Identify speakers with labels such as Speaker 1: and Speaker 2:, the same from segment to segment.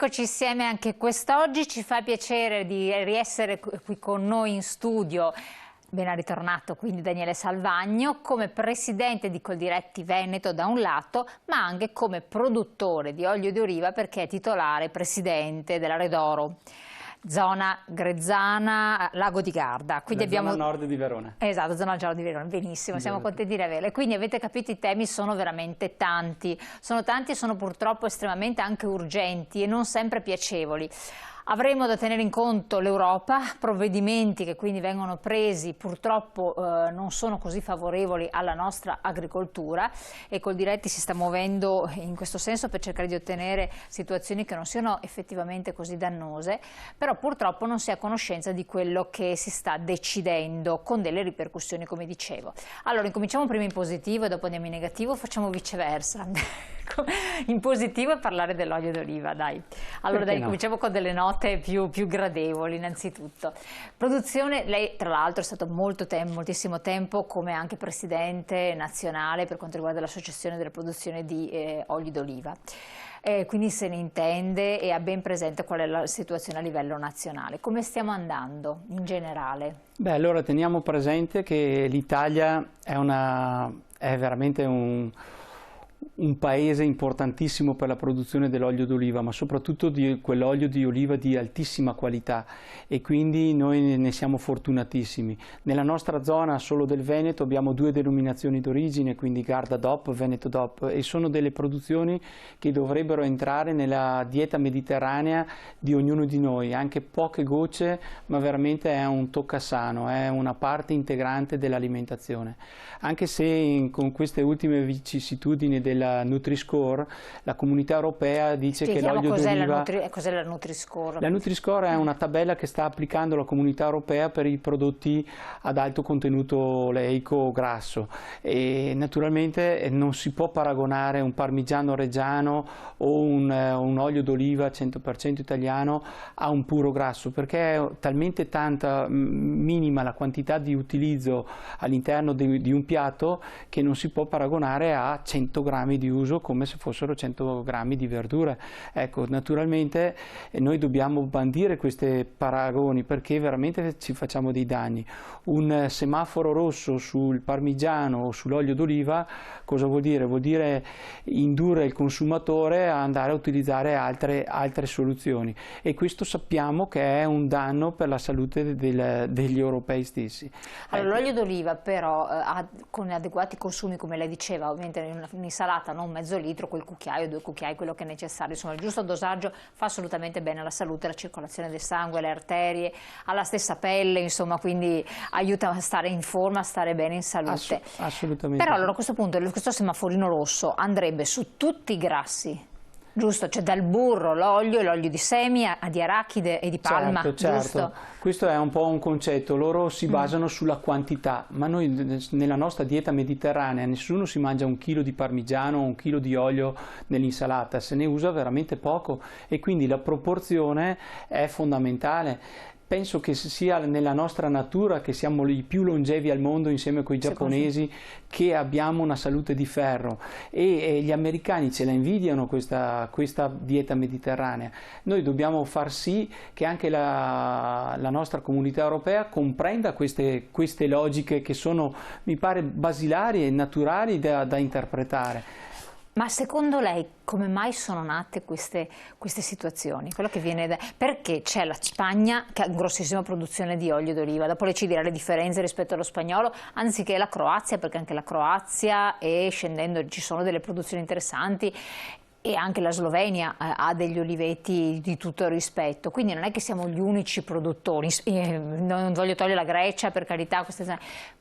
Speaker 1: Eccoci insieme anche quest'oggi, ci fa piacere di riessere qui con noi in studio. Ben ritornato quindi Daniele Salvagno come presidente di Coldiretti Veneto da un lato, ma anche come produttore di olio di oliva perché è titolare presidente della Redoro. Zona Grezzana, Lago di Garda. Quindi
Speaker 2: zona nord di Verona.
Speaker 1: Esatto, zona nord di Verona, benissimo, siamo contenti di averla. Quindi avete capito, i temi sono veramente tanti, e sono purtroppo estremamente anche urgenti e non sempre piacevoli. Avremo da tenere in conto l'Europa, provvedimenti che quindi vengono presi purtroppo non sono così favorevoli alla nostra agricoltura e Coldiretti si sta muovendo in questo senso per cercare di ottenere situazioni che non siano effettivamente così dannose, però purtroppo non si è a conoscenza di quello che si sta decidendo con delle ripercussioni, come dicevo. Allora incominciamo prima in positivo e dopo andiamo in negativo, facciamo viceversa. In positivo e parlare dell'olio d'oliva, dai. Allora dai, cominciamo con delle note più gradevoli innanzitutto. Produzione, lei tra l'altro è stato moltissimo tempo come anche presidente nazionale per quanto riguarda l'associazione della produzione di oli d'oliva. Quindi se ne intende e ha ben presente qual è la situazione a livello nazionale. Come stiamo andando in generale?
Speaker 2: Beh, allora teniamo presente che l'Italia è veramente un paese importantissimo per la produzione dell'olio d'oliva, ma soprattutto di quell'olio di oliva di altissima qualità, e quindi noi ne siamo fortunatissimi. Nella nostra zona solo del Veneto abbiamo due denominazioni d'origine, quindi Garda DOP, Veneto DOP, e sono delle produzioni che dovrebbero entrare nella dieta mediterranea di ognuno di noi, anche poche gocce, ma veramente è un toccasano, è una parte integrante dell'alimentazione. Anche se con queste ultime vicissitudini della Nutri-Score, la Comunità Europea dice che l'olio d'oliva...
Speaker 1: Cos'è la Nutri-Score?
Speaker 2: La Nutri-Score è una tabella che sta applicando la Comunità Europea per i prodotti ad alto contenuto oleico grasso, e naturalmente non si può paragonare un parmigiano reggiano o un olio d'oliva 100% italiano a un puro grasso, perché è talmente tanta, minima la quantità di utilizzo all'interno di un piatto che non si può paragonare a 100 grammi di uso come se fossero 100 grammi di verdure. Ecco, naturalmente noi dobbiamo bandire questi paragoni perché veramente ci facciamo dei danni. Un semaforo rosso sul parmigiano o sull'olio d'oliva cosa vuol dire? Vuol dire indurre il consumatore a andare a utilizzare altre soluzioni, e questo sappiamo che è un danno per la salute degli europei stessi.
Speaker 1: Allora, l'olio d'oliva però con adeguati consumi, come lei diceva, ovviamente in un'insalata non mezzo litro, quel cucchiaio, 2 cucchiai, quello che è necessario, insomma il giusto dosaggio fa assolutamente bene alla salute, alla circolazione del sangue, alle arterie, alla stessa pelle, insomma, quindi aiuta a stare in forma, a stare bene in salute.
Speaker 2: Assolutamente.
Speaker 1: Però allora a questo punto questo semaforino rosso andrebbe su tutti i grassi, giusto? Cioè dal burro, l'olio di semi, di arachide e di palma,
Speaker 2: certo.
Speaker 1: giusto?
Speaker 2: Questo è un po' un concetto, loro si basano sulla quantità, ma noi nella nostra dieta mediterranea nessuno si mangia 1 chilo di parmigiano o 1 chilo di olio nell'insalata, se ne usa veramente poco, e quindi la proporzione è fondamentale. Penso che sia nella nostra natura che siamo i più longevi al mondo insieme con i giapponesi, che abbiamo una salute di ferro, e gli americani ce la invidiano questa dieta mediterranea. Noi dobbiamo far sì che anche la nostra comunità europea comprenda queste logiche che sono, mi pare, basilari e naturali da interpretare.
Speaker 1: Ma secondo lei come mai sono nate queste situazioni? Quello che viene perché c'è la Spagna che ha una grossissima produzione di olio d'oliva, dopo lei ci dirà le differenze rispetto allo spagnolo, anziché la Croazia, perché anche la Croazia, e scendendo ci sono delle produzioni interessanti, e anche la Slovenia ha degli oliveti di tutto rispetto, quindi non è che siamo gli unici produttori, non voglio togliere la Grecia, per carità,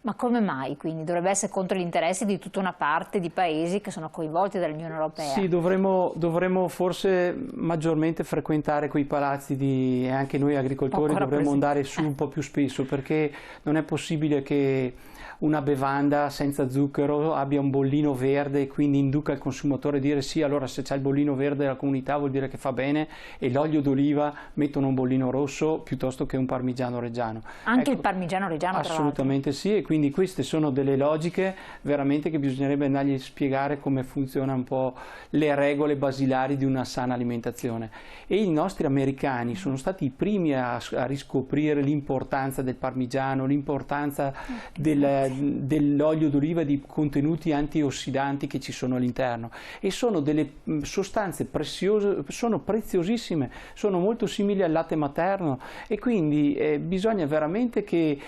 Speaker 1: ma come mai quindi dovrebbe essere contro gli interessi di tutta una parte di paesi che sono coinvolti dall'Unione Europea?
Speaker 2: Sì, dovremmo forse maggiormente frequentare quei palazzi e anche noi agricoltori dovremmo andare su un po' più spesso, perché non è possibile che una bevanda senza zucchero abbia un bollino verde e quindi induca il consumatore a dire sì, allora se c'è c'è il bollino verde della comunità vuol dire che fa bene, e l'olio d'oliva mettono un bollino rosso piuttosto che un parmigiano reggiano.
Speaker 1: Anche
Speaker 2: ecco,
Speaker 1: il parmigiano reggiano,
Speaker 2: assolutamente sì, e quindi queste sono delle logiche veramente che bisognerebbe andargli a spiegare come funzionano un po' le regole basilari di una sana alimentazione. E i nostri americani sono stati i primi a riscoprire l'importanza del parmigiano, l'importanza dell'olio d'oliva e di contenuti antiossidanti che ci sono all'interno, e sono delle sostanze preziose, sono preziosissime, sono molto simili al latte materno, e quindi bisogna veramente che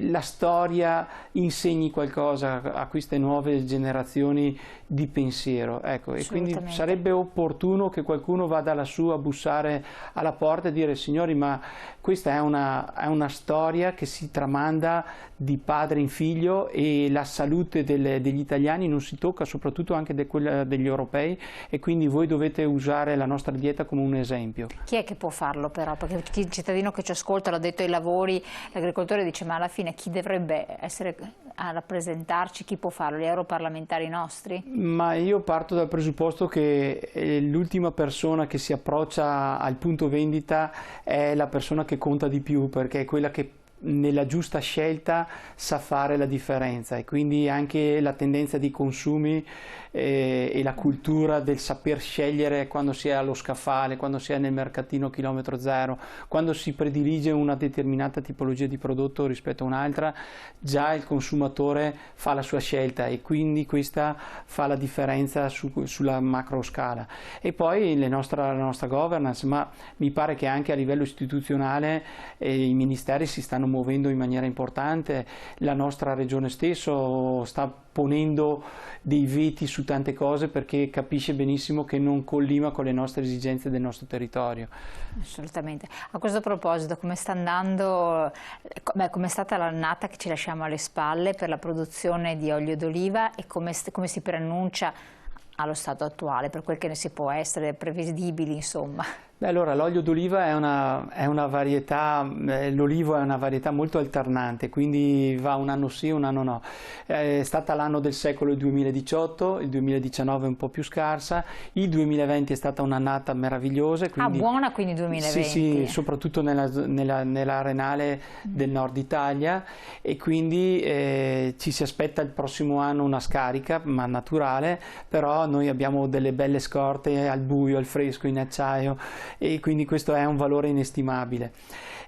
Speaker 2: la storia insegni qualcosa a queste nuove generazioni di pensiero, ecco, e quindi sarebbe opportuno che qualcuno vada lassù a bussare alla porta e dire: signori, ma questa è una storia che si tramanda di padre in figlio, e la salute degli italiani non si tocca, soprattutto anche quella degli europei, e quindi voi dovete usare la nostra dieta come un esempio.
Speaker 1: Chi è che può farlo però? Perché il cittadino che ci ascolta, l'ha detto ai lavori, l'agricoltore dice: ma alla fine chi dovrebbe essere a rappresentarci, chi può farlo? Gli europarlamentari nostri?
Speaker 2: Ma io parto dal presupposto che l'ultima persona che si approccia al punto vendita è la persona che conta di più, perché è quella che nella giusta scelta sa fare la differenza, e quindi anche la tendenza dei consumi e la cultura del saper scegliere quando si è allo scaffale, quando si è nel mercatino chilometro zero, quando si predilige una determinata tipologia di prodotto rispetto a un'altra, già il consumatore fa la sua scelta, e quindi questa fa la differenza sulla macro scala. E poi la nostra governance, ma mi pare che anche a livello istituzionale i ministeri si stanno muovendo in maniera importante. La nostra regione stesso sta ponendo dei veti su tante cose, perché capisce benissimo che non collima con le nostre esigenze del nostro territorio.
Speaker 1: Assolutamente. A questo proposito, come sta andando, come è stata l'annata che ci lasciamo alle spalle per la produzione di olio d'oliva, e come si preannuncia allo stato attuale, per quel che ne si può essere prevedibili, insomma?
Speaker 2: Beh, allora, l'olio d'oliva è una varietà, l'olivo è una varietà molto alternante, quindi va un anno sì, un anno no. È stata l'anno del secolo il 2018, il 2019 è un po' più scarsa, il 2020 è stata un'annata meravigliosa. Quindi,
Speaker 1: buona quindi 2020?
Speaker 2: Sì, soprattutto nell'arenale del nord Italia, e quindi ci si aspetta il prossimo anno una scarica, ma naturale, però noi abbiamo delle belle scorte al buio, al fresco, in acciaio, e quindi questo è un valore inestimabile.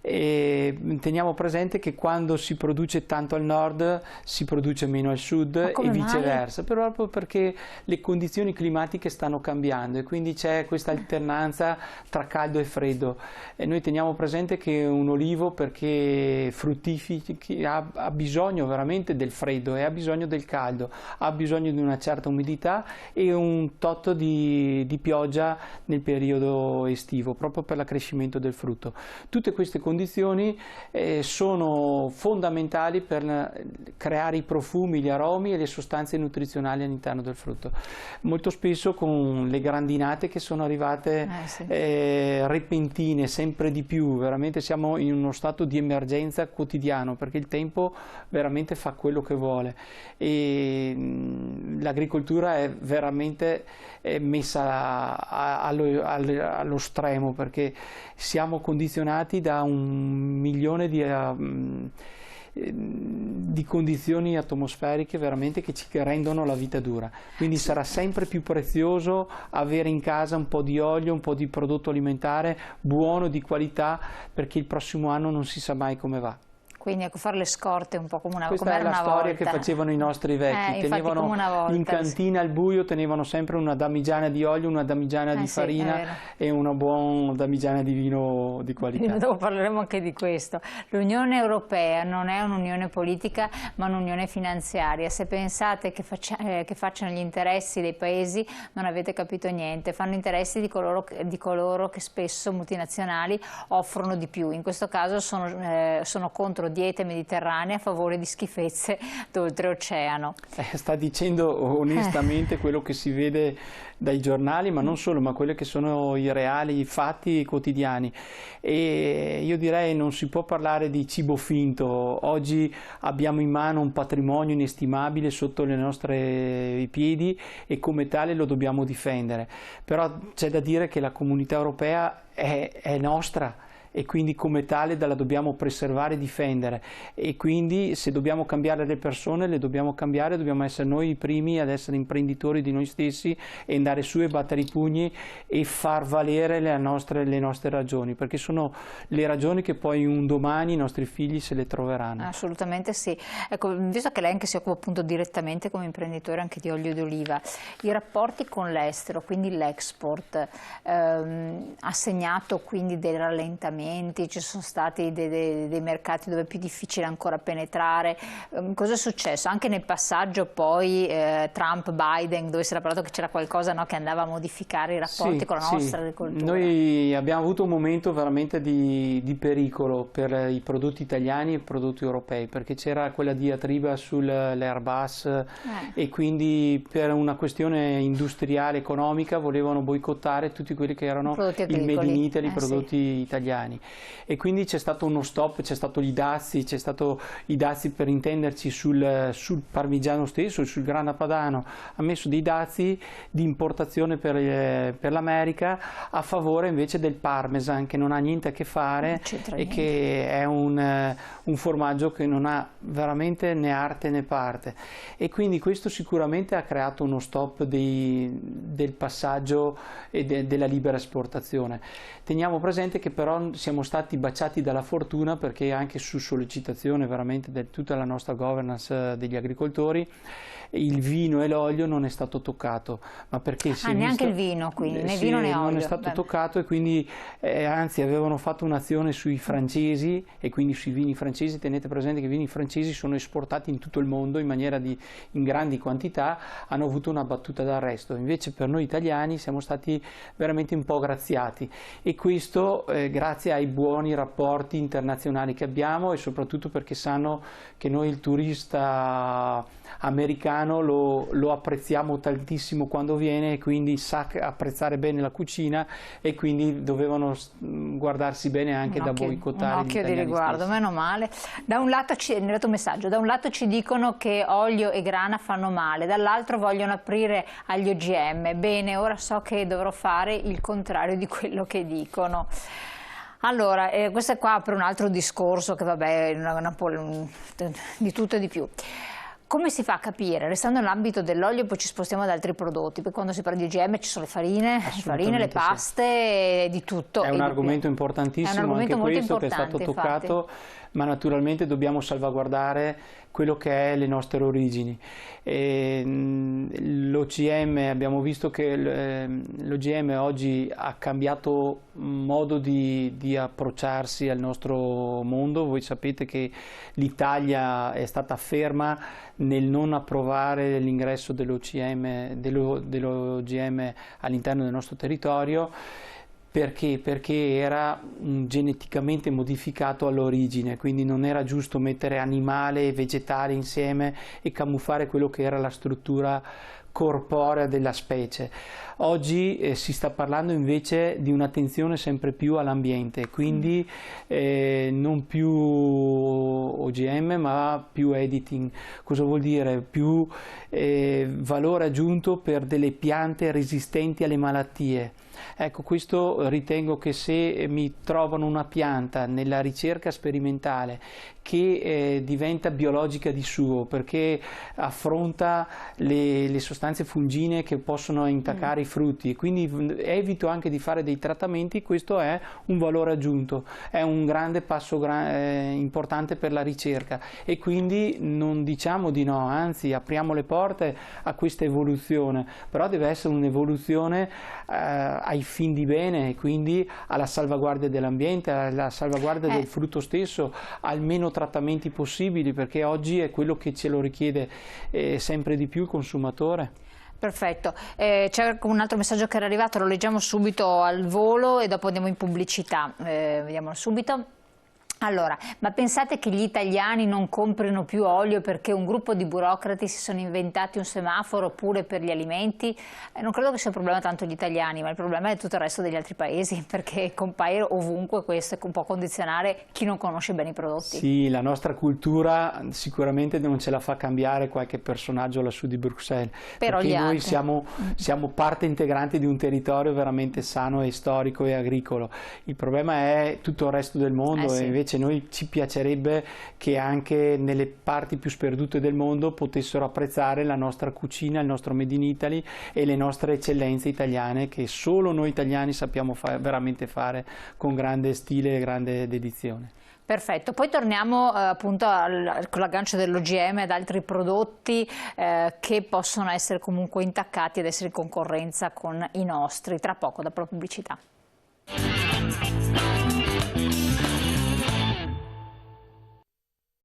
Speaker 2: E teniamo presente che quando si produce tanto al nord si produce meno al sud, e viceversa, proprio perché le condizioni climatiche stanno cambiando, e quindi c'è questa alternanza tra caldo e freddo. E noi teniamo presente che un olivo, perché fruttifichi, ha bisogno veramente del freddo e ha bisogno del caldo, ha bisogno di una certa umidità e un tot di pioggia nel periodo estivo, proprio per l'accrescimento del frutto. Tutte queste condizioni sono fondamentali per creare i profumi, gli aromi e le sostanze nutrizionali all'interno del frutto. Molto spesso con le grandinate che sono arrivate repentine, sempre di più, veramente siamo in uno stato di emergenza quotidiano, perché il tempo veramente fa quello che vuole, e l'agricoltura è veramente messa allo stremo, perché siamo condizionati da 1 milione di condizioni atmosferiche veramente che ci rendono la vita dura, quindi sarà sempre più prezioso avere in casa un po' di olio, un po' di prodotto alimentare buono, di qualità, perché il prossimo anno non si sa mai come va.
Speaker 1: Quindi ecco, fare le scorte un po' come una volta.
Speaker 2: Questa è la storia che facevano i nostri vecchi, tenevano in cantina al buio, tenevano sempre una damigiana di olio, una damigiana di farina e una buona damigiana di vino di qualità.
Speaker 1: Dopo parleremo anche di questo. L'Unione Europea non è un'unione politica, ma un'unione finanziaria. Se pensate che facciano gli interessi dei paesi, non avete capito niente. Fanno interessi di coloro che spesso multinazionali offrono di più. In questo caso sono contro diete mediterranee a favore di schifezze d'oltreoceano.
Speaker 2: Sta dicendo onestamente quello che si vede dai giornali, ma non solo, ma quelli che sono i reali fatti quotidiani. E io direi non si può parlare di cibo finto. Oggi abbiamo in mano un patrimonio inestimabile sotto le nostre piedi e come tale lo dobbiamo difendere. Però c'è da dire che la comunità europea è nostra, e quindi come tale la dobbiamo preservare e difendere, e quindi se dobbiamo cambiare le persone le dobbiamo cambiare, dobbiamo essere noi i primi ad essere imprenditori di noi stessi e andare su e battere i pugni e far valere le nostre ragioni, perché sono le ragioni che poi un domani i nostri figli se le troveranno.
Speaker 1: Assolutamente sì. Ecco, visto che lei anche si occupa appunto direttamente come imprenditore anche di olio d'oliva, i rapporti con l'estero, quindi l'export, ha segnato quindi dei rallentamenti? Ci sono stati dei mercati dove è più difficile ancora penetrare? Cosa è successo? Anche nel passaggio poi Trump-Biden, dove si era parlato che c'era qualcosa, no, che andava a modificare i rapporti con la nostra agricoltura.
Speaker 2: Noi abbiamo avuto un momento veramente di pericolo per i prodotti italiani e i prodotti europei, perché c'era quella diatriba sull'Airbus e quindi per una questione industriale, economica, volevano boicottare tutti quelli che erano il Made in Italy, i prodotti italiani. E quindi c'è stato uno stop, c'è stato c'è stato i dazi per intenderci sul parmigiano stesso, sul grana padano, ha messo dei dazi di importazione per l'America a favore invece del parmesan, che non ha niente a che fare e che è un formaggio che non ha veramente né arte né parte, e quindi questo sicuramente ha creato uno stop del passaggio e della libera esportazione. Teniamo presente che però siamo stati baciati dalla fortuna, perché anche su sollecitazione veramente di tutta la nostra governance degli agricoltori il vino e l'olio non è stato toccato, ma perché
Speaker 1: neanche il vino, quindi né vino né olio
Speaker 2: non è stato toccato, e quindi anzi avevano fatto un'azione sui francesi e quindi sui vini francesi. Tenete presente che i vini francesi sono esportati in tutto il mondo in grandi quantità, hanno avuto una battuta d'arresto. Invece per noi italiani siamo stati veramente un po' graziati, e questo grazie ai buoni rapporti internazionali che abbiamo, e soprattutto perché sanno che noi il turista americano lo apprezziamo tantissimo quando viene, e quindi sa apprezzare bene la cucina, e quindi dovevano guardarsi bene anche da boicottare.
Speaker 1: Un occhio di riguardo, stessi. Meno male. Da un lato è arrivato un messaggio, da un lato ci dicono che olio e grana fanno male, dall'altro vogliono aprire agli OGM. Bene, ora so che dovrò fare il contrario di quello che dicono. Allora, questo qua apre un altro discorso che vabbè, di tutto e di più. Come si fa a capire, restando nell'ambito dell'olio, poi ci spostiamo ad altri prodotti, perché quando si parla di OGM ci sono le farine, le paste, di tutto.
Speaker 2: È un argomento importantissimo, anche questo che è stato toccato, ma naturalmente dobbiamo salvaguardare quello che è le nostre origini. L'OGM, abbiamo visto che l'OGM oggi ha cambiato modo di approcciarsi al nostro mondo. Voi sapete che l'Italia è stata ferma nel non approvare l'ingresso dell'OGM all'interno del nostro territorio. Perché? Perché era geneticamente modificato all'origine, quindi non era giusto mettere animale e vegetale insieme e camuffare quello che era la struttura corporea della specie. Oggi si sta parlando invece di un'attenzione sempre più all'ambiente, quindi non più OGM ma più editing. Cosa vuol dire? Più valore aggiunto per delle piante resistenti alle malattie. Ecco, questo ritengo che se mi trovano una pianta nella ricerca sperimentale che diventa biologica di suo, perché affronta le sostanze fungine che possono intaccare i frutti, e quindi evito anche di fare dei trattamenti, questo è un valore aggiunto, è un grande passo importante per la ricerca, e quindi non diciamo di no, anzi apriamo le porte a questa evoluzione, però deve essere un'evoluzione ai fin di bene, e quindi alla salvaguardia dell'ambiente, alla salvaguardia del frutto stesso, al meno trattamenti possibili, perché oggi è quello che ce lo richiede sempre di più il consumatore.
Speaker 1: Perfetto, c'è un altro messaggio che era arrivato, lo leggiamo subito al volo e dopo andiamo in pubblicità, vediamolo subito. Allora, ma pensate che gli italiani non comprino più olio perché un gruppo di burocrati si sono inventati un semaforo pure per gli alimenti? Non credo che sia un problema tanto gli italiani, ma il problema è tutto il resto degli altri paesi, perché compaire ovunque questo e può condizionare chi non conosce bene i prodotti.
Speaker 2: Sì, la nostra cultura sicuramente non ce la fa cambiare qualche personaggio lassù di Bruxelles,
Speaker 1: Però
Speaker 2: perché
Speaker 1: gli
Speaker 2: noi
Speaker 1: altri.
Speaker 2: siamo parte integrante di un territorio veramente sano e storico e agricolo. Il problema è tutto il resto del mondo, e
Speaker 1: Sì.
Speaker 2: invece noi ci piacerebbe che anche nelle parti più sperdute del mondo potessero apprezzare la nostra cucina, il nostro Made in Italy e le nostre eccellenze italiane, che solo noi italiani sappiamo veramente fare con grande stile e grande dedizione.
Speaker 1: Perfetto, poi torniamo appunto con l'aggancio dell'OGM ad altri prodotti che possono essere comunque intaccati ed essere in concorrenza con i nostri, tra poco dopo la pubblicità.